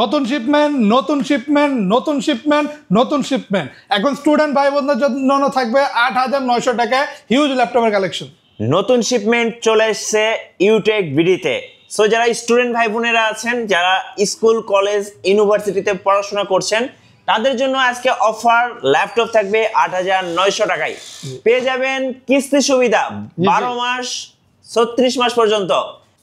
নতুন শিপমেন্ট নতুন শিপমেন্ট নতুন শিপমেন্ট নতুন শিপমেন্ট এখন স্টুডেন্ট ভাই বোনদের জন্য থাকবে ৮৯০০ টাকায় হিউজ ল্যাপটপের কালেকশন। নতুন শিপমেন্ট চলে এসেছে ইউটেক বিডিতে। সো যারা স্টুডেন্ট ভাই বোনেরা আছেন, যারা স্কুল কলেজ ইউনিভার্সিটিতে পড়াশোনা করছেন, তাদের জন্য আজকে অফার ল্যাপটপ থাকবে ৮৯০০ টাকায়। পেয়ে যাবেন কিস্তি সুবিধা ১২ মাস ৩৬ মাস পর্যন্ত।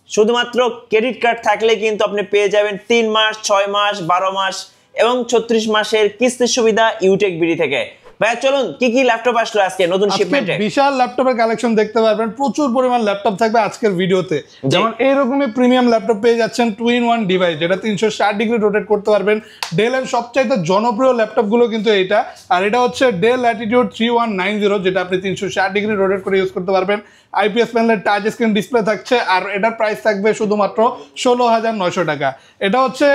শুধুমাত্র ক্রেডিট কার্ড থাকলে কিন্তু আপনি পেয়ে যাবেন ৩ মাস ৬ মাস ১২ মাস এবং ৩৬ মাসের কিস্তির সুবিধা ইউটেক বিডি থেকে। ভাই চলুন কি কি ল্যাপটপ আসলো আজকে নতুন শিপমেন্টে। বিশাল ল্যাপটপের কালেকশন দেখতে পারবেন, প্রচুর পরিমাণ ল্যাপটপ থাকবে আজকের ভিডিওতে। যেমন এইরকমই প্রিমিয়াম ল্যাপটপ পেয়ে যাচ্ছেন 2-in-1 ডিভাইস, যেটা 360 ডিগ্রি রোটেট করতে পারবেন। ডেলের সবচাইতে জনপ্রিয় ল্যাপটপগুলো কিন্তু এইটা, আর এটা হচ্ছে ডেল ল্যাটিটিউড 3190, যেটা আপনি 360 ডিগ্রি রোটেট করে ইউজ করতে পারবেন। আইপিএস প্যানেলের টাচ স্ক্রিন ডিসপ্লে থাকছে, আর এটার প্রাইস থাকবে শুধুমাত্র ১৬,৯০০ টাকা। এটা হচ্ছে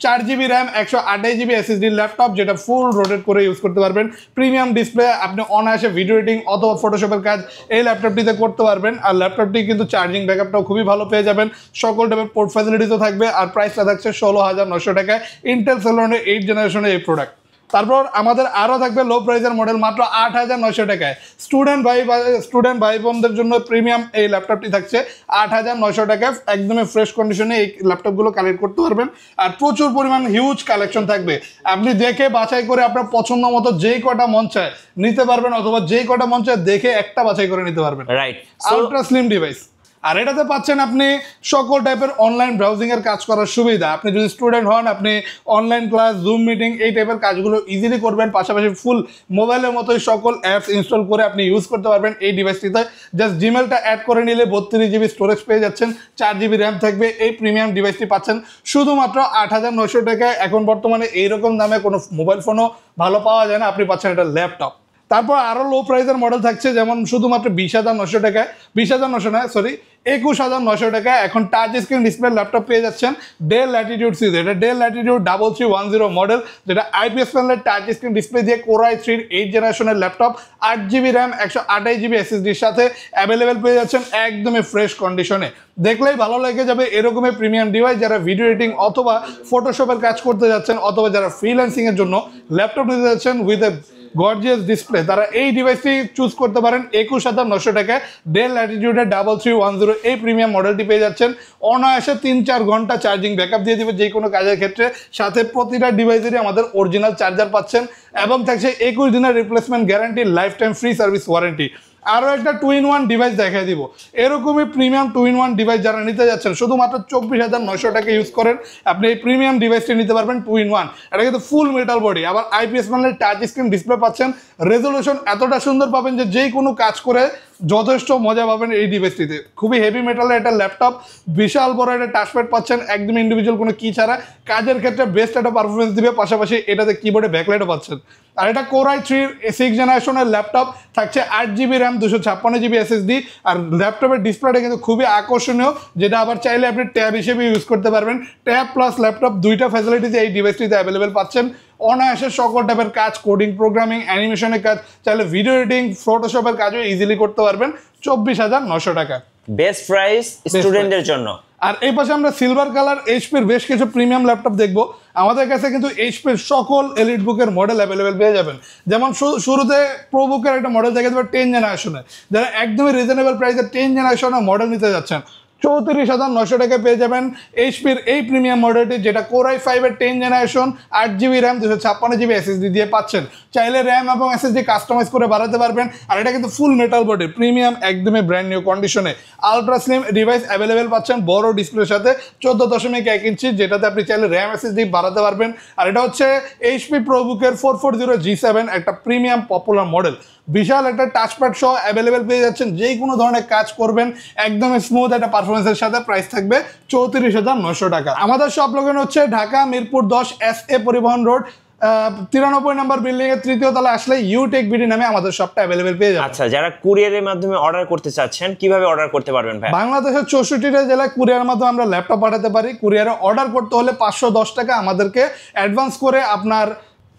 4GB RAM 128GB SSD laptop, যেটা ফুল রোটেট করে ইউজ করতে পারবেন। প্রিমিয়াম ডিসপ্লে, আপনি অনায়াসে ভিডিও এডিটিং অথবা ফটোশপের কাজ এই ল্যাপটপটিতে করতে পারবেন। আর ল্যাপটপটি কিন্তু চার্জিং ব্যাকআপটাও খুবই ভালো পেয়ে যাবেন। সকল টাইপের পোর্ট ফ্যাসিলিটিসও থাকবে, আর প্রাইসটা থাকছে 16,900 টাকায়। ইন্টেল সেলেরনের 8th জেনারেশনের এই প্রোডাক্ট। তারপর আমাদের আরও থাকবে লো প্রাইসের মডেল মাত্র 8,900 টাকায়। স্টুডেন্ট ভাই বোনদের জন্য প্রিমিয়াম এই ল্যাপটপটি থাকছে 8,900 টাকায়। একদমই ফ্রেশ কন্ডিশনে এই ল্যাপটপগুলো কালেক্ট করতে পারবেন, আর প্রচুর পরিমাণ হিউজ কালেকশন থাকবে। আপনি দেখে বাছাই করে আপনার পছন্দ মতো যেই কটা মন চায় নিতে পারবেন, অথবা যেই কটা মন চায় দেখে একটা বাছাই করে নিতে পারবেন। Right, ultra slim device. আর এটাতে পাচ্ছেন আপনি সকল টাইপের অনলাইন ব্রাউজিংয়ের কাজ করার সুবিধা। আপনি যদি স্টুডেন্ট হন, আপনি অনলাইন ক্লাস, জুম মিটিং এই টাইপের কাজগুলো ইজিলি করবেন। পাশাপাশি ফুল মোবাইলের মতোই সকল অ্যাপস ইনস্টল করে আপনি ইউজ করতে পারবেন এই ডিভাইসটিতে। জাস্ট জিমেলটা অ্যাড করে নিলে 32GB স্টোরেজ পেয়ে যাচ্ছেন, 4GB র্যাম থাকবে। এই প্রিমিয়াম ডিভাইসটি পাচ্ছেন শুধুমাত্র 8,900 টাকায়। এখন বর্তমানে এইরকম দামে কোনো মোবাইল ফোনও ভালো পাওয়া যায় না, আপনি পাচ্ছেন এটা ল্যাপটপ। তারপর আরও লো প্রাইসের মডেল থাকছে, যেমন শুধুমাত্র 20,900 টাকায়, 20,900 না সরি 21,900 টাকায় এখন টাচ স্ক্রিন ডিসপ্লে ল্যাপটপ পেয়ে যাচ্ছেন ডেল ল্যাটিটিউড সিরিজ। এটা ডেল ল্যাটিটিউড 3310 মডেল, যেটা আইপিএস প্যানেলের টাচ স্ক্রিন ডিসপ্লে দিয়ে Core i3 8th জেনারেশনের ল্যাপটপ। 8GB র্যাম 128GB SSDর সাথে অ্যাভেলেবেল পেয়ে যাচ্ছেন একদমই ফ্রেশ কন্ডিশনে। দেখলেই ভালো লেগে যাবে এরকমই প্রিমিয়াম ডিভাইস। যারা ভিডিও এডিটিং অথবা ফটোশপের কাজ করতে যাচ্ছেন, অথবা যারা ফ্রিল্যান্সিংয়ের জন্য ল্যাপটপ নিতে যাচ্ছেন উইথ এ গর্জিয়াস ডিসপ্লে, তারা এই ডিভাইসটি চুজ করতে পারেন 21,900 টাকায়। ডেল ল্যাটিটিউডের 3310 এই প্রিমিয়াম মডেলটি পেয়ে যাচ্ছেন। অনায়াসে 3-4 ঘন্টা চার্জিং ব্যাকআপ দিয়ে দিবে যে কোনো কাজের ক্ষেত্রে। সাথে প্রতিটা ডিভাইসেরই আমাদের অরিজিনাল চার্জার পাচ্ছেন, এবং থাকছে 21 দিনের replacement guarantee, life time free service warranty. আরও একটা 2-in-1 ডিভাইস দেখাই দিব। এরকমই প্রিমিয়াম 2-in-1 ডিভাইস যারা নিতে যাচ্ছেন, শুধুমাত্র 24,900 টাকা ইউজ করেন আপনি এই প্রিমিয়াম ডিভাইসটি নিতে পারবেন 2-in-1। এটা কিন্তু ফুল মেটাল বডি, আবার আইপিএস প্যানেলের টাচ স্ক্রিন ডিসপ্লে পাচ্ছেন। রেজলিউশন এতটা সুন্দর পাবেন যে যেই কোনো কাজ করে যথেষ্ট মজা পাবেন এই ডিভাইসটিতে। খুবই হেভি মেটালের একটা ল্যাপটপ, বিশাল বড় একটা টাচপ্যাড পাচ্ছেন, একদম ইন্ডিভিজুয়াল কোনো কি ছাড়া কাজের ক্ষেত্রে বেস্ট একটা পারফরমেন্স দিবে। পাশাপাশি এটাতে কিবোর্ডে ব্যাকলাইটও পাচ্ছেন। আর এটা Core i3 6th জেনারেশনের ল্যাপটপ, থাকছে 8GB র্যাম 256GB SSD। আর ল্যাপটপের ডিসপ্লেটা কিন্তু খুবই আকর্ষণীয়, যেটা আবার চাইলে আপনি ট্যাব হিসেবে ইউজ করতে পারবেন। ট্যাব প্লাস ল্যাপটপ দুইটা ফ্যাসিলিটিস এই ডিভাইসটিতে অ্যাভেলেবেল পাচ্ছেন। অনায়াসে সকল টাইপের কাজ, কোডিং, প্রোগ্রামিং, অ্যানিমেশনের কাজ, চাইলে ভিডিও এডিটিং, ফটোশপের কাজও ইজিলি করতে পারবেন 24,900 টাকা। বেস্ট প্রাইস স্টুডেন্টদের জন্য। আর এই পাশে আমরা সিলভার কালার এইচপির বেশ কিছু প্রিমিয়াম ল্যাপটপ দেখবো। আমাদের কাছে কিন্তু এইচপির সকল এলিট বুকের মডেল অ্যাভেলেবেল পেয়ে যাবেন। যেমন শুরুতে প্রো বুকের একটা মডেল দেখে দেবে 10th জেনারেশনের, যারা একদমই রিজনেবল প্রাইসে 10th জেনারেশনের মডেল নিতে যাচ্ছেন 34,900 টাকায় পেয়ে যাবেন এইচপির এই প্রিমিয়াম মডেলটি, যেটা Core i5-এর 10th generation, 8GB RAM 256GB SSD দিয়ে পাচ্ছেন। চাইলে র্যাম এবং SSD কাস্টমাইজ করে বাড়াতে পারবেন। আর এটা কিন্তু ফুল মেটাল বডি, প্রিমিয়াম, একদমই ব্র্যান্ড নিউ কন্ডিশনে। আলট্রা স্লিম ডিভাইস অ্যাভেলেবেল পাচ্ছেন বড় ডিসপ্লের সাথে 14.1 ইঞ্চি, যেটাতে আপনি চাইলে র্যাম SSD বাড়াতে পারবেন। আর এটা হচ্ছে এইচপি প্রোবুকের 440G7, একটা প্রিমিয়াম পপুলার মডেল। বিশাল একটা টাচপ্যাড সহ অ্যাভেলেবেল পেয়ে যাচ্ছেন, যেই কোনো ধরনের কাজ করবেন একদমই স্মুথ একটা পারফরমেন্সের সাথে। প্রাইস থাকবে 34,900 টাকা। আমাদের শপ লোকেশন হচ্ছে ঢাকা মিরপুর 10 SA পরিবহন রোড, 93 নম্বর বিল্ডিং এর 3য় তলায় আসলে ইউটেক বিডি নামে আমাদের শপটা অ্যাভেলেবেল পেয়ে যাবেন। আচ্ছা, যারা কুরিয়ারের মাধ্যমে অর্ডার করতে চাচ্ছেন কিভাবে অর্ডার করতে পারবেন ভাই? বাংলাদেশের 64টা জেলায় কুরিয়ারের মাধ্যমে আমরা ল্যাপটপ পাঠাতে পারি। কুরিয়ারে অর্ডার করতে হলে 510 টাকা আমাদেরকে অ্যাডভান্স করে আপনার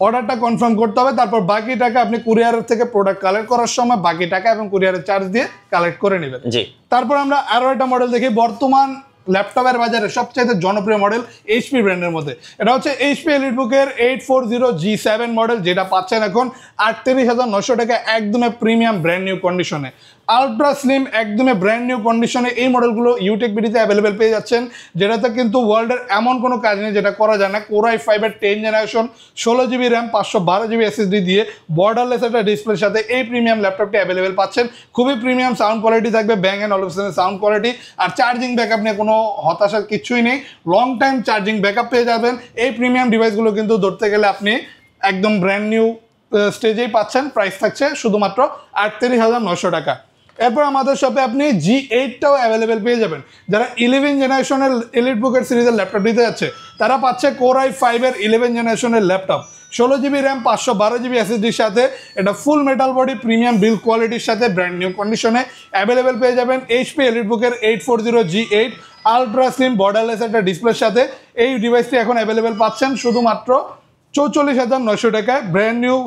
অর্ডারটা কনফার্ম করতে হবে। তারপর বাকি টাকা আপনি কুরিয়ার থেকে প্রোডাক্ট কালেক্ট করার সময় বাকি টাকা এবং কুরিয়ারের চার্জ দিয়ে কালেক্ট করে নেবেন। জি। তারপর আমরা আরো একটা মডেল দেখি। বর্তমান ল্যাপটপের বাজারে সবচাইতে জনপ্রিয় মডেল এইচপি ব্র্যান্ডের মধ্যে। এটা হচ্ছে এইচপি এলিটবুকের 840G7 মডেল, যেটা পাচ্ছেন এখন 38,900 টাকা একদমই প্রিমিয়াম ব্র্যান্ড নিউ কন্ডিশনে। আলট্রা স্লিম একদমই ব্র্যান্ড নিউ কন্ডিশনে এই মডেলগুলো ইউটেক বিডিতে অ্যাভেলেবেল পেয়ে যাচ্ছেন, যেটাতে কিন্তু ওয়ার্ল্ডের এমন কোনো কাজ নেই যেটা করা যায় না। Core i5-এর 10 generation 16GB RAM 512GB SSD দিয়ে বর্ডারলেস একটা ডিসপ্লের সাথে এই প্রিমিয়াম ল্যাপটপটি অ্যাভেলেবেল পাচ্ছেন। খুবই প্রিমিয়াম সাউন্ড কোয়ালিটি থাকবে, ব্যাং অ্যান্ড অলুশনের সাউন্ড কোয়ালিটি, আর চার্জিং ব্যাকআপ নিয়ে কোনো হতাশার কিছুই নেই, লং টাইম চার্জিং ব্যাকআপ পেয়ে যাবেন। এই প্রিমিয়াম ডিভাইসগুলো কিন্তু ধরতে গেলে আপনি একদম ব্র্যান্ড নিউ স্টেজেই পাচ্ছেন। প্রাইস থাকছে শুধুমাত্র 38,900 টাকা। এরপর আমাদের শপে আপনি G8টাও অ্যাভেলেবেল পেয়ে যাবেন। যারা 11 জেনারেশনের এলিটবুকের সিরিজের ল্যাপটপ নিতে যাচ্ছে তারা পাচ্ছে Core i5-এর 11 জেনারেশনের ল্যাপটপ, 16GB র্যাম 512GB SSDর সাথে। এটা full metal body premium build কোয়ালিটির সাথে ব্র্যান্ড নিউ কন্ডিশনে অ্যাভেলেবেল পেয়ে যাবেন এইচপি এলিটবুকের 840G8 আলট্রা স্লিম বর্ডারলেস একটা ডিসপ্লের সাথে। এই ডিভাইসটি এখন অ্যাভেলেবেল পাচ্ছেন শুধুমাত্র 44,900 টাকায় ব্র্যান্ড নিউ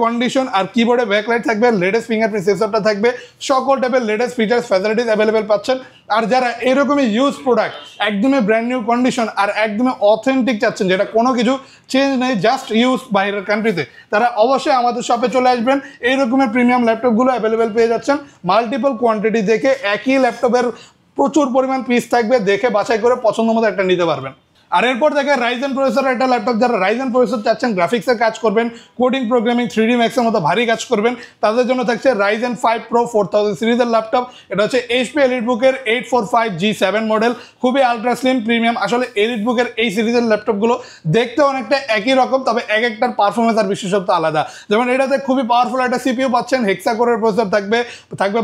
কন্ডিশন। আর কিবোর্ডে ব্যাকলাইট থাকবে, লেটেস্ট ফিঙ্গারপ্রিন্ট সেন্সরটা থাকবে, সকল টাইপের লেটেস্ট ফিচার্স ফ্যাসিলিটিস অ্যাভেলেবেল পাচ্ছেন। আর যারা এরকমই ইউজ প্রোডাক্ট একদমই ব্র্যান্ড নিউ কন্ডিশন আর একদমই অথেন্টিক চাচ্ছেন, যেটা কোনো কিছু চেঞ্জ নেই, জাস্ট ইউজ বাইরের কান্ট্রিতে, তারা অবশ্যই আমাদের শপে চলে আসবেন। এই রকমের প্রিমিয়াম ল্যাপটপগুলো অ্যাভেলেবেল পেয়ে যাচ্ছেন। মাল্টিপল কোয়ান্টিটি দেখে একই ল্যাপটপের প্রচুর পরিমাণ পিস থাকবে, দেখে বাছাই করে পছন্দ মতো একটা নিতে পারবেন। আর এরপর দেখে রাইজেন প্রসেসর একটা ল্যাপটপ, যারা রাইজেন প্রসেসর চাচ্ছেন, গ্রাফিক্সের কাজ করবেন, কোডিং প্রোগ্রামিং 3D ম্যাক্সের মতো ভারী কাজ করবেন, তাদের জন্য থাকছে রাইজেন 5 Pro 4000 সিরিজের ল্যাপটপ। এটা হচ্ছে এইচপি এলিটবুকের 845G7 মডেল, খুবই আলট্রা স্লিম প্রিমিয়াম। আসলে এলিটবুকের এই সিরিজের ল্যাপটপগুলো দেখতে অনেকটা একই রকম, তবে এক একটার পারফরমেন্স আর বিশেষত্ব আলাদা। যেমন এটাতে খুবই পাওয়ারফুল একটা সিপিইউ পাচ্ছেন, হেক্সা কোরের প্রসেসর থাকবে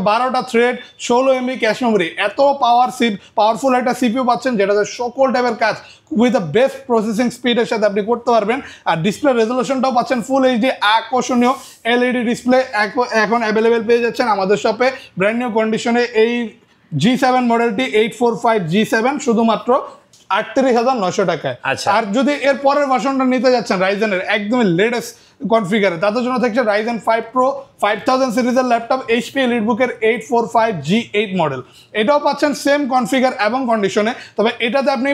12টা থ্রেড, 16 MB ক্যাশ মেমোরি। এত পাওয়ারফুল একটা সিপিইউ পাচ্ছেন যেটাতে সকল টাইপের কাজ উইথ দ্য বেস্ট প্রসেসিং স্পিডের সাথে আপনি করতে পারবেন। আর ডিসপ্লে রেজলিউশনটাও পাচ্ছেন ফুল এইচডি আকর্ষণীয় এলইডি ডিসপ্লে এখন অ্যাভেলেবেল পেয়ে যাচ্ছেন আমাদের শপে ব্র্যান্ড নিউ কন্ডিশনে। এই G7 মডেলটি 845G7 শুধুমাত্র 38,900 টাকায়। আর যদি এর পরের ভার্সনটা নিতে যাচ্ছেন রাইজেনের একদমই লেটেস্ট কনফিগারে, তাদের জন্য থাকছে রাইজেন 5 Pro 5000 সিরিজের ল্যাপটপ, এইচপি এলিটবুকের 845G8 মডেল। এটাও পাচ্ছেন সেম কনফিগার এবং কন্ডিশনে, তবে এটাতে আপনি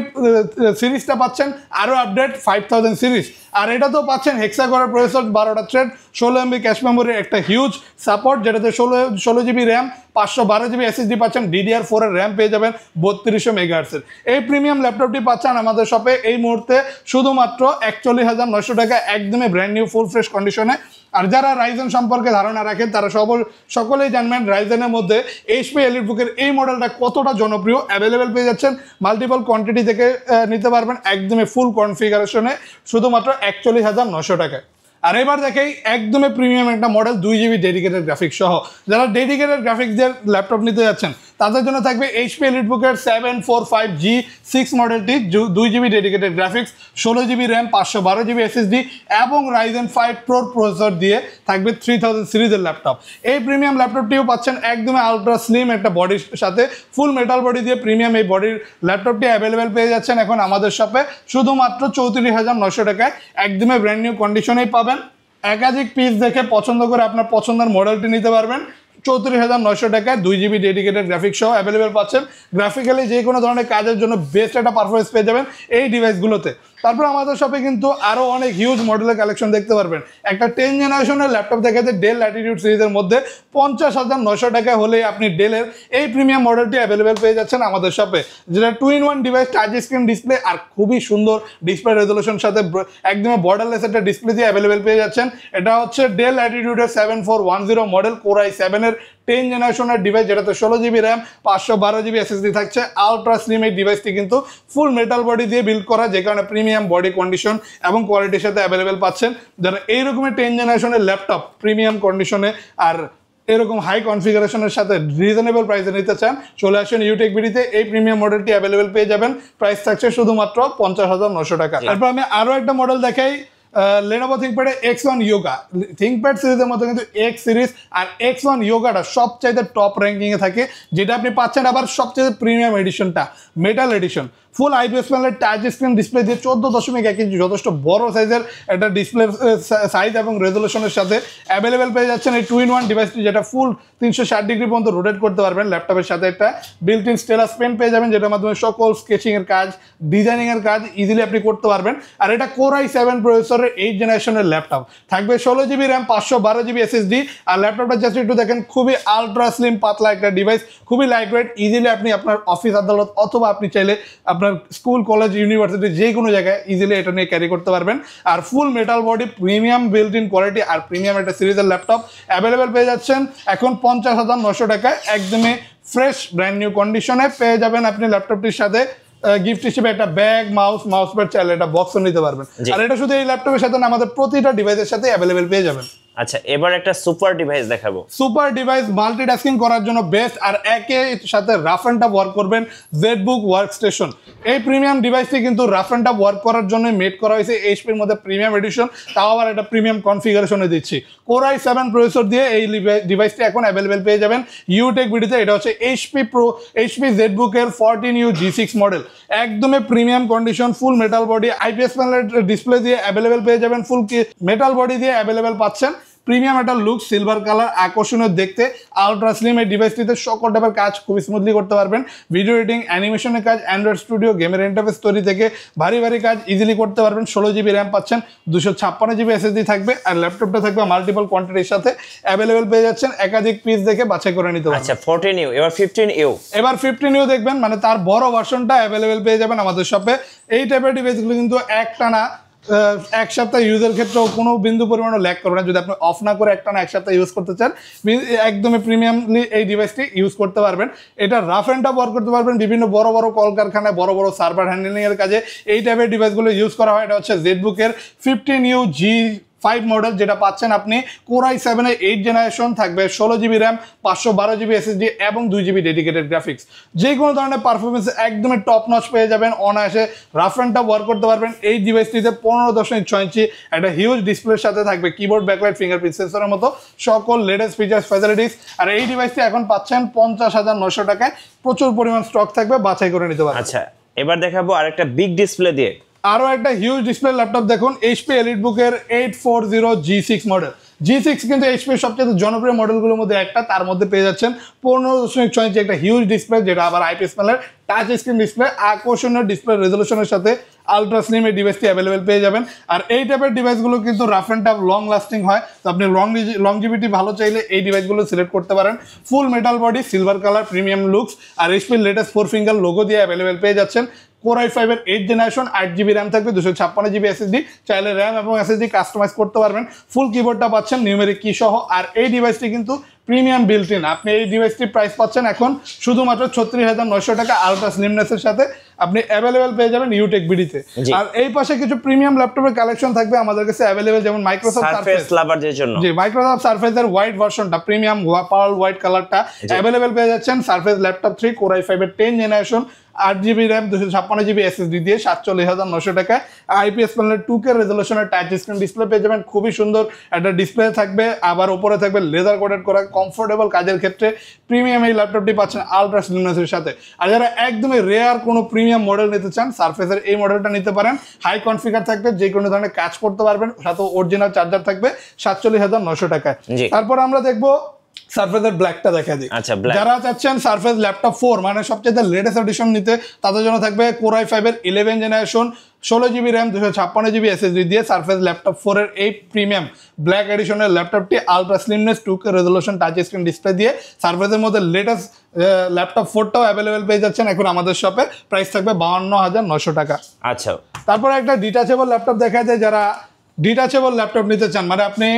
সিরিজটা পাচ্ছেন আরও আপডেট 5000 সিরিজ। আর এটাতেও পাচ্ছেন হেক্সাকোরের প্রসেসর, 12টা থ্রেড, 16 MB ক্যাশ মেমোরির একটা হিউজ সাপোর্ট, যেটাতে 16GB র্যাম 512GB SSD পাচ্ছেন, DDR4 এর র্যাম পেয়ে যাবেন 3200 MHz। এই প্রিমিয়াম ল্যাপটপটি পাচ্ছেন আমাদের শপে এই মুহূর্তে শুধুমাত্র 41,900 টাকা একদমই ব্র্যান্ড নিউ ফুল ফ্রেশ কন্ডিশনে। আর যারা রাইজেন সম্পর্কে ধারণা রাখেন তারা সকলেই জানবেন রাইজেনের মধ্যে এইচপি এলিটবুকের এই মডেলটা কতটা জনপ্রিয়। অ্যাভেলেবেল পেয়ে যাচ্ছেন মাল্টিপল কোয়ান্টিটি থেকে নিতে পারবেন একদমই ফুল কনফিগারেশনে শুধুমাত্র 41,900 টাকায়। আর এবার দেখেই একদমই প্রিমিয়াম একটা মডেল 2GB ডেডিকেটেড গ্রাফিক্স সহ। যারা ডেডিকেটেড গ্রাফিক্স দিয়ে ল্যাপটপ নিতে যাচ্ছেন তাদের জন্য থাকবে এইচপি এলিটবুকের 745G6 মডেলটি, 2GB dedicated graphics, 16GB RAM 512GB SSD এবং রাইজেন 5 Pro প্রসেসর দিয়ে থাকবে 3000 সিরিজের ল্যাপটপ। এই প্রিমিয়াম ল্যাপটপটিও পাচ্ছেন একদমই আলট্রা স্লিম একটা বডির সাথে, ফুল মেটাল বডি দিয়ে প্রিমিয়াম এই বডির ল্যাপটপটি অ্যাভেলেবেল পেয়ে যাচ্ছেন এখন আমাদের শপে শুধুমাত্র 34,900 টাকায় একদমই ব্র্যান্ড নিউ কন্ডিশনেই পাবেন। একাধিক পিস দেখে পছন্দ করে আপনার পছন্দের মডেলটি নিতে পারবেন। 34,900 টাকায় 2GB ডেডিকেটেড গ্রাফিক্স সহ অ্যাভেলেবেল পাচ্ছেন। গ্রাফিক্যালি যে কোনো ধরনের কাজের জন্য বেস্ট একটা পারফরমেন্স পেয়ে যাবেন এই ডিভাইসগুলোতে। তারপর আমাদের শপে কিন্তু আরও অনেক হিউজ মডেলের কালেকশন দেখতে পারবেন। একটা 10 জেনারেশনের ল্যাপটপ দেখাতে ডেল ল্যাটিটিউড সিরিজের মধ্যে 50,900 টাকা হলেই আপনি ডেলের এই প্রিমিয়াম মডেলটি অ্যাভেলেবেল পেয়ে যাচ্ছেন আমাদের শপে, যেটা 2-in-1 device, touch screen display আর খুবই সুন্দর ডিসপ্লে রেজলিউশন সাথে একদমই বর্ডারলেস একটা ডিসপ্লে দিয়ে অ্যাভেলেবেল পেয়ে যাচ্ছেন। এটা হচ্ছে ডেল ল্যাটিটিউডের 7410 মডেল, Core i7-এর 10 জেনারেশনের ডিভাইস, যেটাতে 16GB র্যাম 512GB SSD থাকছে। আলট্রা স্লিম এই ডিভাইসটি কিন্তু ফুল মেটাল বডি দিয়ে বিল্ড করা, যে কারণে প্রিমিয়াম বডি কন্ডিশন এবং কোয়ালিটির সাথে অ্যাভেলেবেল পাচ্ছেন। যারা এইরকমের 10 জেনারেশনের ল্যাপটপ প্রিমিয়াম কন্ডিশনে আর এরকম হাই কনফিগারেশনের সাথে রিজনেবল প্রাইসে নিতে চান, চলে আসেন ইউটেক বিডিতে। এই প্রিমিয়াম মডেলটি অ্যাভেলেবেল পেয়ে যাবেন, প্রাইস থাকছে শুধুমাত্র 50,900 টাকা। তারপর আমি আরও একটা মডেল দেখাই, Lenovo ThinkPad X1 Yoga। ThinkPad সিরিজের মধ্যে কিন্তু X সিরিজ আর X1 Yogaটা সবচাইতে টপ র্যাঙ্কিংয়ে থাকে, যেটা আপনি পাচ্ছেন আবার সবচেয়ে প্রিমিয়াম এডিশনটা, মেটাল এডিশন, ফুল আইপিএস প্যানেলের টাচ স্ক্রিন ডিসপ্লে দিয়ে 14.1 ইঞ্চি যথেষ্ট বড় সাইজের একটা ডিসপ্লে সাইজ এবং রেজলিউশনের সাথে অ্যাভেলেবেল পেয়ে যাচ্ছেন এই 2-in-1 ডিভাইসটি, যেটা ফুল 360 ডিগ্রি পর্যন্ত রোটেট করতে পারবেন। ল্যাপটপের সাথে একটা বিল্ট ইন স্টেলাস পেন পেয়ে যাবেন, যেটার মাধ্যমে সকল স্কেচিং এর কাজ, ডিজাইনিং এর কাজ ইজিলি আপনি করতে পারবেন। আর এটা Core i7 প্রসেসরের 8th জেনারেশনের ল্যাপটপ, থাকবে 16GB র্যাম, 512GB SSD। আর ল্যাপটপটা জাস্ট একটু দেখেন, খুবই আলট্রা স্লিম পাতলা একটা ডিভাইস, খুবই লাইট ওয়েট। ইজিলি আপনি আপনার অফিস আদালত অথবা আপনি চাইলে আপনার স্কুল কলেজ ইউনিভার্সিটি যে কোনো জায়গায় ইজিলি এটা নিয়ে ক্যারি করতে পারবেন। আর full metal body, premium built in quality আর প্রিমিয়াম একটা সিরিজের ল্যাপটপ অ্যাভেলেবেল পেয়ে যাচ্ছেন এখন 50,900 টাকায়, একদমই ফ্রেশ ব্র্যান্ড নিউ কন্ডিশনে পেয়ে যাবেন আপনি ল্যাপটপটির সাথে। গিফট হিসেবে একটা ব্যাগ, মাউস প্যাড চাইলে এটা বক্সও নিতে পারবেন। আর এটা শুধু এই ল্যাপটপের সাথে না, আমাদের প্রতিটা ডিভাইসের সাথে অ্যাভেলেবেল পেয়ে যাবেন। আচ্ছা, এবার একটা সুপার ডিভাইস দেখাবো। সুপার ডিভাইস মাল্টিটাস্কিং করার জন্য বেস্ট, আর একে সাথে রাফ অ্যান্ড টাফ ওয়ার্ক করবেন জেডবুক ওয়ার্কস্টেশন। এই প্রিমিয়াম ডিভাইসটি কিন্তু রাফ অ্যান্ড টাফ ওয়ার্ক করার জন্য মেড করা হয়েছে এইচপির মধ্যে প্রিমিয়াম এডিশন, তাও আবার একটা প্রিমিয়াম কনফিগারেশনে দিচ্ছি। Core i7 প্রসেসর দিয়ে এই ডিভাইসটি এখন অ্যাভেলেবেল পেয়ে যাবেন ইউটেক ভিডিওতে। এটা হচ্ছে এইচপি জেডবুকের 14U G6 মডেল, একদমই প্রিমিয়াম কন্ডিশন, ফুল মেটাল বডি, আইপিএস প্যানেলের ডিসপ্লে দিয়ে অ্যাভেলেবেল পেয়ে যাবেন, ফুল মেটাল বডি দিয়ে অ্যাভেলেবেল পাচ্ছেন। প্রিমিয়াম একটা লুক, সিলভার কালার, আকর্ষণীয় দেখতে, আলট্রা স্লিম। এই ডিভাইসটিতে সকল টাইপের কাজ খুবই স্মুথলি করতে পারবেন। ভিডিও এডিটিং, অ্যানিমেশনের কাজ, অ্যান্ড্রয়েড স্টুডিও, গেমের ইন্টারফেস তৈরি থেকে ভারী কাজ ইজিলি করতে পারবেন। 16GB র্যাম পাচ্ছেন, 256GB SSD থাকবে। আর ল্যাপটপটা থাকবে মাল্টিপল কোয়ান্টিটির সাথে অ্যাভেলেবেল পেয়ে যাচ্ছেন, একাধিক পিস দেখে বাছাই করে নিতে পারবেন। আচ্ছা, 14U, এবার 15U। এবার 15U দেখবেন, মানে তার বড় ভার্সনটা অ্যাভেলেবেল পেয়ে যাবেন আমাদের শপে। এই টাইপের ডিভাইসগুলো কিন্তু একটানা এক সপ্তাহ ইউজের ক্ষেত্রেও কোনো বিন্দু পরিমাণও ল্যাগ করবে না। যদি আপনি অফ না করে একটানা এক সপ্তাহ ইউজ করতে চান, একদমই প্রিমিয়ামলি এই ডিভাইসটি ইউজ করতে পারবেন। এটা রাফ অ্যান্ড টাফ ওয়ার্ক করতে পারবেন বিভিন্ন বড় কলকারখানায়, বড় সার্ভার হ্যান্ডেলিং এর কাজে এই টাইপের ডিভাইসগুলো ইউজ করা হয়। এটা হচ্ছে জেডবুকের 15U G5 মডেল, যেটা পাচ্ছেন আপনি Core i7 এর 8th জেনারেশন, থাকবে 16GB র্যাম, 512GB SSD এবং 2GB ডেডিকেটেড গ্রাফিক্স। যে কোনো ধরনের পারফরমেন্স একদমই টপ নচ পেয়ে যাবেন, অনায়াসে রাফ অ্যান্ড টাফ ওয়ার্ক করতে পারবেন। এই ডিভাইসটিতে 15.6 ইঞ্চি একটা হিউজ ডিসপ্লের সাথে থাকবে কিবোর্ড, ব্যাকলাইট, ফিঙ্গারপ্রিন্ট সেন্সরের মতো সকল লেটেস্ট ফিচার্স ফ্যাসিলিটিস। আর এই ডিভাইসটি এখন পাচ্ছেন 50,900 টাকায়, প্রচুর পরিমাণ স্টক থাকবে, বাছাই করে নিতে পারবেন। আচ্ছা, এবার দেখাবো আরেকটা বিগ ডিসপ্লে দিয়ে। আরও একটা হিউজ ডিসপ্লে ল্যাপটপ দেখুন, HP EliteBook-এর 840 G6 মডেল। G6 কিন্তু এইচপির সবচেয়ে জনপ্রিয় মডেলগুলোর মধ্যে একটা, তার মধ্যে পেয়ে যাচ্ছেন 15.6 ইঞ্চি একটা হিউজ ডিসপ্লে, যেটা আবার আইপিএস প্যানেলের টাচ স্ক্রিন ডিসপ্লে, আকর্ষণীয় ডিসপ্লে রেজলিউশনের সাথে আলট্রা স্লিম এই ডিভাইসটি অ্যাভেলেবেল পেয়ে যাবেন। আর এই টাইপের ডিভাইসগুলো কিন্তু rough and tough long lasting হয়, তো আপনি লংজিভিটি ভালো চাইলে এই ডিভাইসগুলো সিলেক্ট করতে পারেন। Full metal body, silver colour, premium looks, আর এইচপির লেটেস্ট 4 ফিঙ্গার লোগো দিয়ে অ্যাভেলেবেল পেয়ে যাচ্ছেন। Core i5 এর 8th জেনারেশন, 8GB র্যাম থাকবে, 256GB SSD, চাইলে র্যাম এবং SSD কাস্টমাইজ করতে পারবেন। ফুল কিবোর্ডটা পাচ্ছেন নিউমেরিক কি সহ। আর এই ডিভাইসটি কিন্তু প্রিমিয়াম বিল্ট ইন। আপনি এই ডিভাইসটির প্রাইস পাচ্ছেন এখন শুধুমাত্র 36,900 টাকা, আলট্রা স্লিমনেসের সাথে আপনি অ্যাভেলেবেল পেয়ে যাবেন ইউটেক বিডিতে। আর এই পাশে কিছু প্রিমিয়াম ল্যাপটপের কালেকশন থাকবে আমাদের কাছে অ্যাভেলেবেল, যেমন মাইক্রোসফট সারফেস লাভারদের জন্য। জি, মাইক্রোসফট সারফেসের হোয়াইট ভার্সনটা, প্রিমিয়াম পার্ল হোয়াইট কালারটা অ্যাভেলেবেল পেয়ে যাচ্ছেন। সারফেস ল্যাপটপ 3 Core i5 এর 10th generation, 8GB RAM, 256GB SSD দিয়ে 47,900 টাকায়। আইপিএস প্যানেলের 2K রেজলিউশনের টাচ স্ক্রিন ডিসপ্লে পেয়ে যাবেন, খুবই সুন্দর একটা ডিসপ্লে থাকবে। আবার উপরে থাকবে লেদার কোটেড করা, কমফোর্টেবল কাজের ক্ষেত্রে প্রিমিয়াম এই ল্যাপটপটি পাচ্ছেন আলট্রা স্লিমনেসের সাথে। আর যারা একদমই রেয়ার কোনো প্রিমিয়াম মডেল নিতে চান, সারফেসের এই মডেলটা নিতে পারেন। হাই কনফিগার থাকবে, যে কোনো ধরনের কাজ করতে পারবেন, সাথে অরিজিনাল চার্জার থাকবে 47,900 টাকায়। তারপর আমরা দেখবো সারফেসের ব্ল্যাকটা দেখা দিই। আচ্ছা, যারা চাচ্ছেন সারফেস ল্যাপটপ 4 মানে সবচেয়ে লেটেস্ট এডিশন নিতে, তাদের জন্য থাকবে Core i5 এর 11th generation, 16GB RAM, 256GB SSD দিয়ে সারফেস ল্যাপটপ 4 এর এই প্রিমিয়াম ব্ল্যাক এডিশনের ল্যাপটপটি ultra slimness, 2K resolution touch screen display দিয়ে সারফেসের মধ্যে লেটেস্ট ল্যাপটপ 4টাও অ্যাভেলেবেল পেয়ে যাচ্ছেন এখন আমাদের শপে। প্রাইস থাকবে 52,900 টাকা। আচ্ছা, তারপরে একটা ডিটাচেবল ল্যাপটপ দেখা যায়, যারা ডিটাচেবল ল্যাপটপ নিতে চান, মানে আপনি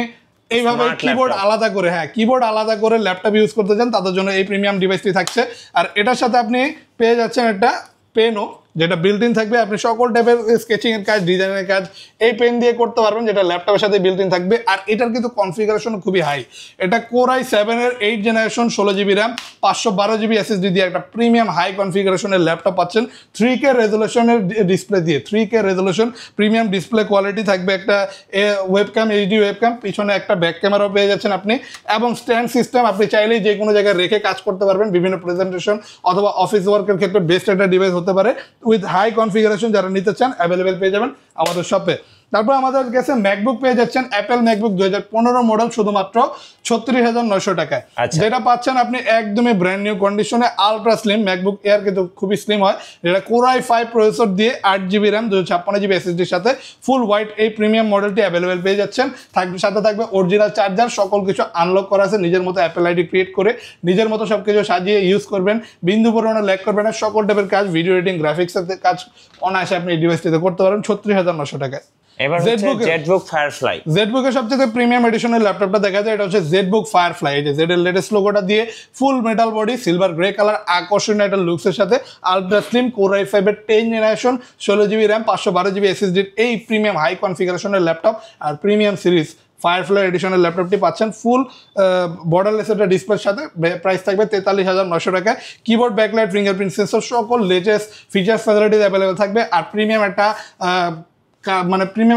এইভাবে কিবোর্ড আলাদা করে, কিবোর্ড আলাদা করে ল্যাপটপ ইউজ করতে চান, তাদের জন্য এই প্রিমিয়াম ডিভাইসটি থাকছে। আর এটার সাথে আপনি পেয়ে যাচ্ছেন একটা পেনও, যেটা বিল্ট ইন থাকবে। আপনি সকল টাইপের স্কেচিং এর কাজ, ডিজাইনের কাজ এই পেন দিয়ে করতে পারবেন, যেটা ল্যাপটপের সাথে বিল্ট ইন থাকবে। আর এটার কিন্তু কনফিগারেশন খুবই হাই। এটা Core i7 এর 8th generation, 16GB RAM, 512GB SSD দিয়ে একটা প্রিমিয়াম হাই কনফিগারেশনের ল্যাপটপ পাচ্ছেন। 3K রেজলিউশনের ডিসপ্লে দিয়ে, 3K resolution premium display quality থাকবে, একটা ওয়েবক্যাম, এইচডি ওয়েবক্যাম, পিছনে একটা ব্যাক ক্যামেরাও পেয়ে যাচ্ছেন আপনি, এবং স্ট্যান্ড সিস্টেম। আপনি চাইলেই যে কোনো জায়গায় রেখে কাজ করতে পারবেন, বিভিন্ন প্রেজেন্টেশন অথবা অফিস ওয়ার্কের ক্ষেত্রে বেস্ট একটা ডিভাইস হতে পারে। উইথ হাই কনফিগারেশন যারা নিতে চান অ্যাভেলেবেল পেয়ে যাবেন আমাদের শপে। তারপর আমাদের কাছে ম্যাকবুক পেয়ে যাচ্ছেন অ্যাপেল ম্যাকবুক 2015 মডেল শুধুমাত্র 36,900 টাকায়, যেটা পাচ্ছেন আপনি একদমই ব্র্যান্ড নিউ কন্ডিশনে আলট্রা স্লিম ম্যাকবুক এয়ার, কিন্তু খুবই স্লিম হয়, যেটা Core i5 প্রসেসর দিয়ে 8GB র্যাম 256GB SSDর সাথে ফুল হোয়াইট এই প্রিমিয়াম মডেলটি অ্যাভেলেবেল পেয়ে যাচ্ছেন। সাথে থাকবে অরিজিনাল চার্জার, সকল কিছু আনলক করা আছে, নিজের মতো অ্যাপেল আইডি ক্রিয়েট করে নিজের মতো সব কিছু সাজিয়ে ইউজ করবেন, বিন্দু পরিমাণে ল্যাগ করবেন না, সকল টাইপের কাজ ভিডিও এডিটিং গ্রাফিক্সের কাজ অনায়াসে আপনি এই ডিভাইসটিতে করতে পারেন 36,900 টাকায়। এবার হচ্ছে ZBook Firefly। ZBook এর সবচেয়ে প্রিমিয়াম এডিশনের ল্যাপটপটা দেখা যায়, এটা হচ্ছে ZBook Firefly। এই যে Z এর লেটেস্ট লোগোটা দিয়ে ফুল metal body, silver grey colour, আকর্ষণীয় একটা লুকসের সাথে আলট্রা স্লিম Core i5 এর 10 generation 16GB RAM 512GB SSD এই প্রিমিয়াম হাই কনফিগারেশনের ল্যাপটপ আর প্রিমিয়াম সিরিজ ফায়ারফ্লাই এডিশনের ল্যাপটপটি পাচ্ছেন ফুল বর্ডারলেস একটা ডিসপ্লের সাথে। প্রাইস থাকবে 43,900 টাকায়। কিবোর্ড, ব্যাকলাইট, ফিঙ্গারপ্রিন্ট সেন্সর সকল লেটেস্ট ফিচার্স ফ্যাসিলিটিস অ্যাভেলেবেল থাকবে, আর প্রিমিয়াম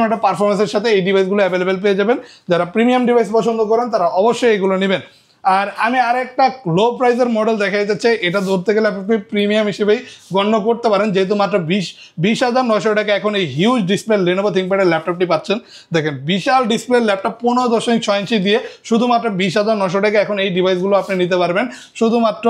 একটা পারফরমেন্সের সাথে এই ডিভাইসগুলো অ্যাভেলেবেল পেয়ে যাবেন। যারা প্রিমিয়াম ডিভাইস পছন্দ করেন তারা অবশ্যই এগুলো নেবেন। আর আমি আরেকটা লো প্রাইসের মডেল দেখাইতে চাই, এটা ধরতে গেলে আপনি প্রিমিয়াম হিসেবেই গণ্য করতে পারেন, যেহেতু মাত্র 20,900 টাকা এখন এই হিউজ ডিসপ্লে Lenovo ThinkPad-এর ল্যাপটপটি পাচ্ছেন। দেখেন বিশাল ডিসপ্লে ল্যাপটপ 15.6 ইঞ্চি দিয়ে শুধুমাত্র 20,900 টাকা এখন এই ডিভাইসগুলো আপনি নিতে পারবেন। শুধুমাত্র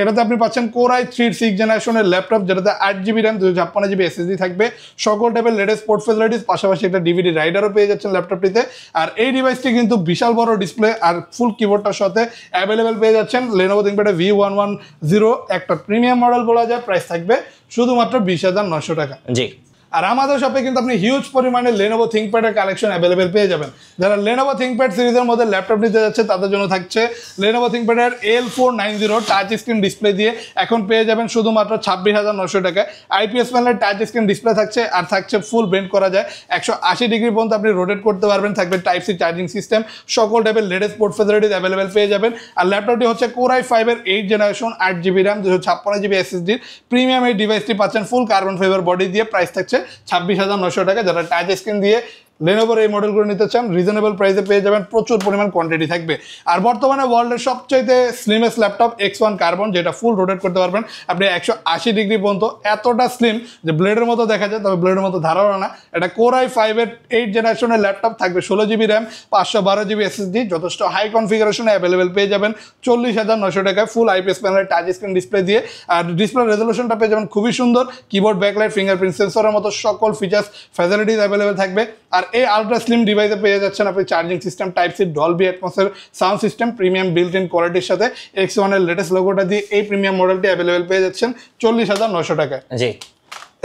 এটাতে আপনি পাচ্ছেন Core i3 6th জেনারেশনের ল্যাপটপ, যেটাতে 8GB র্যাম 256GB SSD থাকবে, সকল টাইপের লেটেস্ট পোর্ট ফ্যাসিলিটিস, পাশাপাশি একটা ডিভিডি রাইডারও পেয়ে যাচ্ছেন ল্যাপটপটিতে। আর এই ডিভাইসটি কিন্তু বিশাল বড় ডিসপ্লে আর ফুল কিবোর্ডটার সাথে অ্যাভেলেবেল পেয়ে যাচ্ছেন Lenovo ThinkPad V110, একটা প্রিমিয়াম মডেল বলা যায়। প্রাইস থাকবে শুধুমাত্র 20,900 টাকা। জি। আর আমাদের শপে কিন্তু আপনি হিউজ পরিমাণে Lenovo ThinkPad-এর কালেকশন অ্যাভেলেবেল পেয়ে যাবেন। যারা Lenovo ThinkPad সিরিজের মধ্যে ল্যাপটপ নিতে যাচ্ছে তাদের জন্য থাকছে Lenovo ThinkPad-এর L490 touch screen display দিয়ে এখন পেয়ে যাবেন শুধুমাত্র 26,900 টাকায়। IPS প্যানেলের টাচ স্ক্রিন ডিসপ্লে থাকছে, আর থাকছে ফুল বেন্ড করা যায় 180 ডিগ্রি পর্যন্ত আপনি রোটেট করতে পারবেন। থাকবে টাইপ সি চার্জিং সিস্টেম, সকল টাইপের লেটেস্ট পোর্ট ফ্যাসিলিটিস অ্যাভেলেবেল পেয়ে যাবেন। আর ল্যাপটপটি হচ্ছে Core i5 এর 8th generation 8GB RAM 256GB SSD premium এই ডিভাইসটি পাচ্ছেন ফুল কার্বন ফাইবার বডি দিয়ে। প্রাইস থাকছে 26,900 টাকা। যারা টাচ স্ক্রিন দিয়ে Lenovoর এই মডেলগুলো নিতে চান রিজনেবল প্রাইসে পেয়ে যাবেন, প্রচুর পরিমাণ কোয়ান্টিটি থাকবে। আর বর্তমানে ওয়ার্ল্ডের সবচাইতে স্লিমেস্ট ল্যাপটপ X1 কার্বন, যেটা ফুল রোটেট করতে পারবেন আপনি 180 ডিগ্রি পর্যন্ত, এতটা স্লিম যে ব্লেডের মতো দেখা যায়, তবে ব্লেডের মতো ধারণা না। এটা Core i5 এর 8th জেনারেশনের ল্যাপটপ, থাকবে 16GB র্যাম 512GB SSD, যথেষ্ট হাই কনফিগারেশনে অ্যাভেলেবেল পেয়ে যাবেন 40,900 টাকায় ফুল IPS প্যানেলের টাচ স্ক্রিন ডিসপ্লে দিয়ে। আর ডিসপ্লে রেজলিউশনটা পেয়ে যাবেন খুবই সুন্দর, কিবোর্ড, ব্যাকলাইট, ফিঙ্গারপ্রিন্ট সেন্সরের মতো সকল ফিচার্স ফ্যাসিলিটিস অ্যাভেলেবেল থাকবে। আর এই আলট্রা স্লিম ডিভাইসে পেয়ে যাচ্ছেন আপনি charging system, type C, Dolby অ্যাটমসের sound system, premium built in কোয়ালিটির সাথে X1 এর লেটেস্ট লোগোটা দিয়ে এই প্রিমিয়াম মডেলটি অ্যাভেলেবেল পেয়ে যাচ্ছেন 40,900 টাকায়। জি।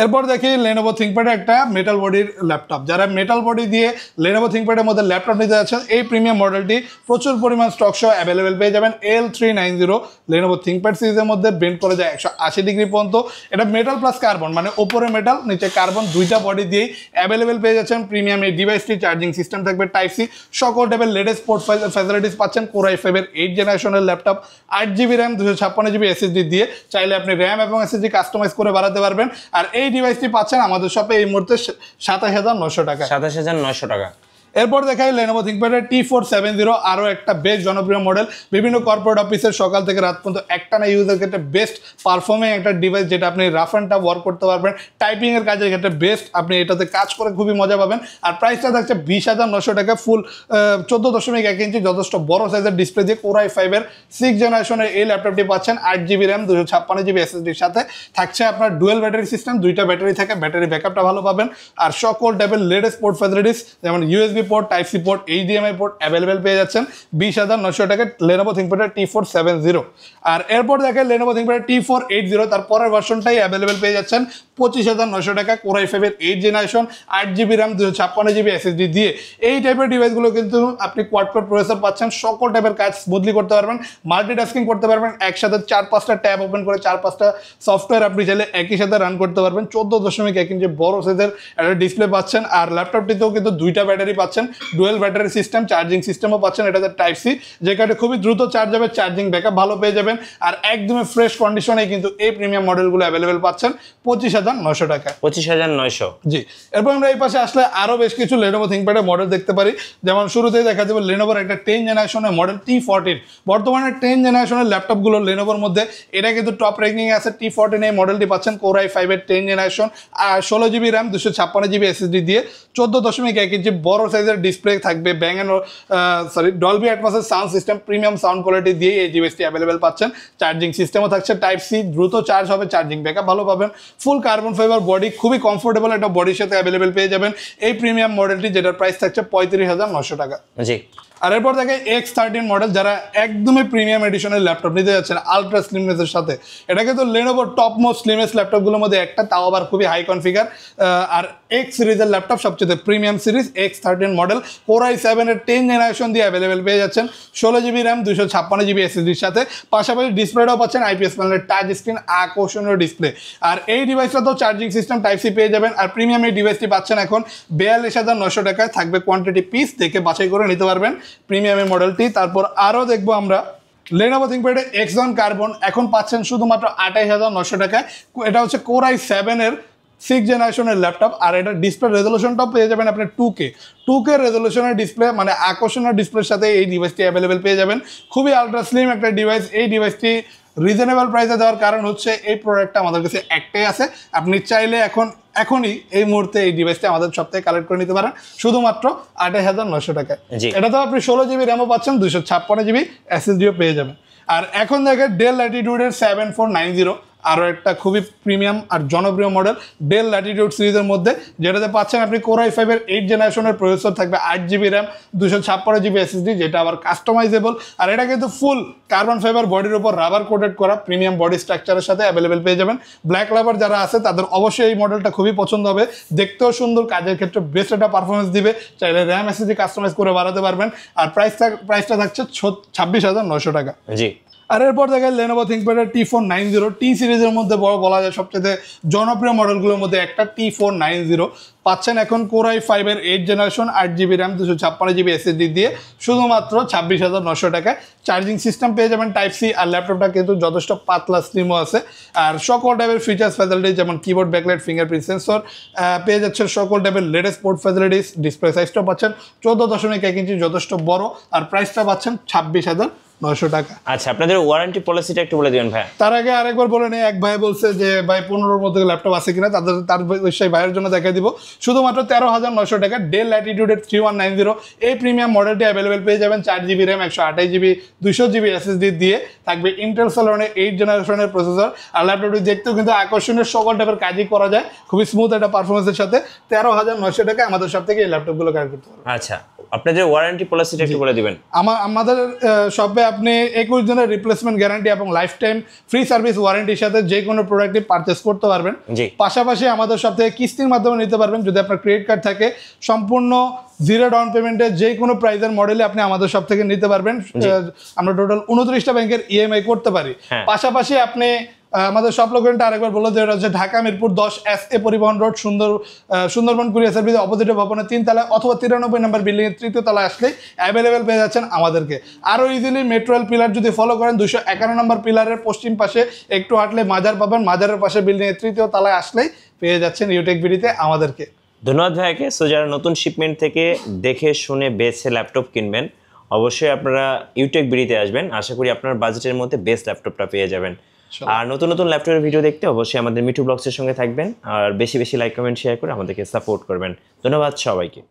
এরপর দেখি Lenovo ThinkPad একটা মেটাল বডির ল্যাপটপ। যারা মেটাল বডি দিয়ে Lenovo ThinkPad এর মধ্যে ল্যাপটপ নিতে যাচ্ছেন, এই প্রিমিয়াম মডেলটি প্রচুর পরিমাণ স্টক সহ অ্যাভেলেবেল পেয়ে যাবেন L390 Lenovo ThinkPad সিরিজের মধ্যে বেন্ড করা যায় 180 ডিগ্রি পর্যন্ত। এটা মেটাল প্লাস কার্বন, মানে ওপরে মেটাল নিচে কার্বন, দুইটা বডি দিয়েই অ্যাভেলেবেল পেয়ে যাচ্ছেন প্রিমিয়াম এই ডিভাইসটি। চার্জিং সিস্টেম থাকবে টাইপ সি, সকল টাইপের লেটেস্ট পোর্ট ফ্যাসিলিটিস পাচ্ছেন। Core i5 এর 8th জেনারেশনের laptop, 8GB RAM 256GB SSD দিয়ে চাইলে আপনি র্যাম এবং SSD কাস্টমাইজ করে বাড়াতে পারবেন। আর এই ডিভাইসটি পাচ্ছেন আমাদের শপে এই মুহূর্তে 27,900 টাকা। 27,900 টাকা। এরপর দেখাই Lenovo ThinkPad-এর T470, আরও একটা বেশ জনপ্রিয় মডেল। বিভিন্ন কর্পোরেট অফিসের সকাল থেকে রাত পর্যন্ত একটানা ইউজের ক্ষেত্রে বেস্ট পারফর্মিং একটা ডিভাইস, যেটা আপনি রাফ অ্যান্ড টাফ ওয়ার্ক করতে পারবেন, টাইপিংয়ের কাজের ক্ষেত্রে বেস্ট, আপনি এটাতে কাজ করে খুবই মজা পাবেন। আর প্রাইসটা থাকছে 20,900 টাকা। ফুল 14.1 ইঞ্চি যথেষ্ট বড় সাইজের ডিসপ্লে দিয়ে Core i5 এর 6th জেনারেশনের এই ল্যাপটপটি পাচ্ছেন 8GB র্যাম 256GB SSDর সাথে। থাকছে আপনার ডুয়েল ব্যাটারি সিস্টেম, দুইটা ব্যাটারি থাকে, ব্যাটারি ব্যাকআপটা ভালো পাবেন। আর সকল টাইপের লেটেস্ট পোর্ট ফ্যাসিলিটিস যেমন USB port, type C port, HDMI port available পেয়ে যাচ্ছেন 20,900 টাকায় Lenovo ThinkPad-এর T470। আর এরপর দেখেন Lenovo ThinkPad-এর T480, তার পরের ভার্সনটাই অ্যাভেলেবেল পেয়ে যাচ্ছেন 25,900 টাকা। Core i5 এর 8th generation 8GB RAM 256GB SSD দিয়ে। এই টাইপের ডিভাইসগুলো কিন্তু আপনি কোয়াড কোর প্রসেসর পাচ্ছেন, সকল টাইপের কাজ স্মুথলি করতে পারবেন, মাল্টিটাস্কিং করতে পারবেন, একসাথে 4-5টা ট্যাব ওপেন করে 4-5টা সফটওয়্যার আপনি চাইলে একই সাথে রান করতে পারবেন। 14.1 ইঞ্চি বড় সাইজের একটা ডিসপ্লে পাচ্ছেন। আর ল্যাপটপটিতেও কিন্তু দুইটা ব্যাটারি পাচ্ছেন, ডুয়েল ব্যাটারি সিস্টেম, চার্জিং সিস্টেমও পাচ্ছেন এটাতে টাইপ সি, যেখানে খুবই দ্রুত চার্জ হবে, চার্জিং ব্যাকআপ ভালো পেয়ে যাবেন। আর একদমই ফ্রেশ কন্ডিশনে কিন্তু এই প্রিমিয়াম মডেলগুলো অ্যাভেলেবেল পাচ্ছেন 25,900 টাকা। 25,900। জি, এরপর আমরা এই পাশে আসলে আরো বেশ কিছু Lenovo ThinkPad-এর মডেল দেখতে পারি। যেমন শুরুতেই দেখা যাবে Lenovoর একটা 10 জেনারেশনের মডেল T14। বর্তমানে 10 জেনারেশনের ল্যাপটপগুলো Lenovoর মধ্যে এটা কিন্তু টপ র্যাঙ্কিং আছে। T14 এই মডেলটি পাচ্ছেন Core i5 এর 10 জেনারেশন, আর 16GB RAM 256GB SSD দিয়ে 14.1 ইঞ্চি বড় সাইজের ডিসপ্লে থাকবে, ডলবি অ্যাটমসের sound system, premium sound quality দিয়ে এই ডিভাইসটি অ্যাভেলেবেল পাচ্ছেন। চার্জিং সিস্টেমও থাকছে টাইপ সি, দ্রুত চার্জ হবে, চার্জিং ব্যাকআপ ভালো পাবেন। ফুল কার্বন ফাইবার বডি, খুবই কমফোর্টেবল একটা বডির সাথে অ্যাভেলেবেল পেয়ে যাবেন এই প্রিমিয়াম মডেলটি, যেটার প্রাইস থাকছে 35,900 টাকা। জি। আর এরপর দেখে X13 মডেল, যারা একদমই প্রিমিয়াম এডিশনের ল্যাপটপ নিতে যাচ্ছেন আলট্রা স্লিমনেসের সাথে, এটা কিন্তু Lenovoর টপ মোস্ট স্লিমেস্ট ল্যাপটপগুলোর মধ্যে একটা, তাও আবার খুবই হাই কনফিগার। আর X সিরিজের ল্যাপটপ সবচেয়ে premium series X13 model Core i7 এর 10 জেনারেশন দিয়ে অ্যাভেলেবেল পেয়ে যাচ্ছেন, 16GB RAM 256GB SSDর সাথে। পাশাপাশি ডিসপ্লেটাও পাচ্ছেন IPS প্যানেলের টাচ স্ক্রিন, আকর্ষণীয় ডিসপ্লে। আর এই ডিভাইসটা তো চার্জিং সিস্টেম টাইপ সি পেয়ে যাবেন। আর প্রিমিয়াম এই ডিভাইসটি পাচ্ছেন এখন 42,900 টাকায়, থাকবে কোয়ান্টিটি পিস, দেখে বাছাই করে নিতে পারবেন প্রিমিয়ামের মডেলটি। তারপর আরও দেখবো আমরা Lenovo ThinkPad X1 Carbon, এখন পাচ্ছেন শুধুমাত্র 28,900 টাকায়। এটা হচ্ছে Core i7 এর 6 জেনারেশনের ল্যাপটপ, আর এটা ডিসপ্লে রেজলিউশনটাও পেয়ে যাবেন আপনি 2K রেজলিউশনের ডিসপ্লে, মানে আকর্ষণীয় ডিসপ্লের সাথে এই ডিভাইসটি অ্যাভেলেবেল পেয়ে যাবেন। খুবই আলট্রা স্লিম একটা ডিভাইস। এই ডিভাইসটি রিজনেবল প্রাইসে দেওয়ার কারণ হচ্ছে এই প্রোডাক্টটা আমাদের কাছে একটাই আছে। আপনি চাইলে এখনই এই মুহূর্তে এই ডিভাইসটি আমাদের সব থেকে কালেক্ট করে নিতে পারেন শুধুমাত্র 28,900 টাকায়। এটা তো আপনি 16GB র্যামও পাচ্ছেন, 256GB SSDও পেয়ে যাবেন। আর এখন দেখেন ডেল ল্যাটিটিউডের 7490, আরও একটা খুবই প্রিমিয়াম আর জনপ্রিয় মডেল ডেল ল্যাটিটিউড সিরিজের মধ্যে, যেটাতে পাচ্ছেন আপনি Core i5 এর 8 জেনারেশনের প্রসেসর, থাকবে 8GB RAM 256GB SSD, যেটা আবার কাস্টমাইজেবল। আর এটা কিন্তু ফুল কার্বন ফাইবার বডির উপর রাবার কোটেড করা প্রিমিয়াম বডি স্ট্রাকচারের সাথে অ্যাভেলেবেল পেয়ে যাবেন। ব্ল্যাক লাভার যারা আছে তাদের অবশ্যই এই মডেলটা খুবই পছন্দ হবে, দেখতেও সুন্দর, কাজের ক্ষেত্রে বেস্ট একটা পারফরমেন্স দিবে। চাইলে RAM SSD কাস্টমাইজ করে বাড়াতে পারবেন। আর প্রাইসটা থাকছে 26,900 টাকা। জি। আর এরপর দেখেন Lenovo ThinkPad T490, টি সিরিজের মধ্যে বলা যায় সবচেয়ে জনপ্রিয় মডেলগুলোর মধ্যে একটা T490 পাচ্ছেন এখন Core i5 এর 8 generation, 8GB RAM 256GB SSD দিয়ে শুধুমাত্র 26,900 টাকায়। চার্জিং সিস্টেম পেয়ে যাবেন টাইপ সি, আর ল্যাপটপটা কিন্তু যথেষ্ট পাতলা স্লিমও আছে। আর সকল টাইপের ফিচার্স ফ্যাসিলিটিস যেমন কিবোর্ড, ব্যাকলাইট, ফিঙ্গারপ্রিন্ট সেন্সর পেয়ে যাচ্ছেন, সকল টাইপের লেটেস্ট পোর্ট ফ্যাসিলিটিস। ডিসপ্লে সাইজটাও পাচ্ছেন 14.1 ইঞ্চি, যথেষ্ট বড়। আর প্রাইসটা পাচ্ছেন 26,900 টাকা। আচ্ছা, আপনাদের ওয়ারেন্টি পলিসিটা একটু বলে দিবেন ভাই। তার আগে আরেকবার বলে নেই, এক ভাই বলছে যে ভাই 15-র মধ্যে ল্যাপটপ আছে কিনা, তার সেই ভাইয়ের জন্য দেখাই দিব শুধুমাত্র 13,900 টাকা ডেল ল্যাটিটিউডের 3190। এই প্রিমিয়াম মডেলটি অ্যাভেলেবেল পেয়ে যাবেন 4GB RAM 128GB 200GB SSD দিয়ে, থাকবে ইন্টেল সেলেরনের 8 জেনারেশনের প্রসেসর। আর ল্যাপটপটি দেখতেও কিন্তু আকর্ষণীয়, সকল টাইপের কাজই করা যায় খুবই স্মুথ একটা পারফরমেন্সের সাথে। 13,900 টাকা আমাদের সব থেকে এই ল্যাপটপগুলো কালেক্ট করতে পারবেন। আচ্ছা, আপনাদের ওয়ারেন্টি পলিসিটা একটু বলে দিবেন। আমাদের শপে আপনি 21 দিনের রিপ্লেসমেন্ট গ্যারান্টি এবং লাইফ টাইম ফ্রি সার্ভিস ওয়ারেন্টির সাথে যে কোনো প্রোডাক্টই পারচেস করতে পারবেন। পাশাপাশি আমাদের সব থেকে কিস্তির মাধ্যমে নিতে পারবেন। যদি আপনার ক্রেডিট কার্ড থাকে, সম্পূর্ণ 0 ডাউন পেমেন্টে যে কোনো প্রাইজের মডেলে আপনি আমাদের সব থেকে নিতে পারবেন। আমরা টোটাল 29টা ব্যাংকের EMI করতে পারি। পাশাপাশি আপনি আমাদের সব লোকেশনটা আরেকবার বলে দেওয়া হচ্ছে ঢাকা মিরপুর 10 SA পরিবহন রোড, সুন্দরবন কুরিয়ার সার্ভিস অপোজিটে ভবনের 3 তলায় অথবা 93 নম্বর বিল্ডিং এর 3য় তলায় আসলে অ্যাভেলেবেল পেয়ে যাচ্ছেন আমাদেরকে। আরও ইজিলি মেট্রো রেল পিলার যদি ফলো করেন, 251 নম্বর পিলারের পশ্চিম পাশে একটু হাঁটলে মাজার পাবেন, মাজারের পাশে বিল্ডিং এর 3য় তলায় আসলেই পেয়ে যাচ্ছেন ইউটেক বিডিতে আমাদেরকে। ধন্যবাদ ভাইকে। সো যারা নতুন শিপমেন্ট থেকে দেখে শুনে বেছে ল্যাপটপ কিনবেন, অবশ্যই আপনারা ইউটেক বিডিতে আসবেন। আশা করি আপনার বাজেটের মধ্যে বেস্ট ল্যাপটপটা পেয়ে যাবেন। আর নতুন নতুন ল্যাপটপের ভিডিও দেখতে অবশ্যই আমাদের মিঠু ব্লগসের সঙ্গে থাকবেন, আর বেশি বেশি লাইক, কমেন্ট, শেয়ার করে আমাদেরকে সাপোর্ট করবেন। ধন্যবাদ সবাইকে।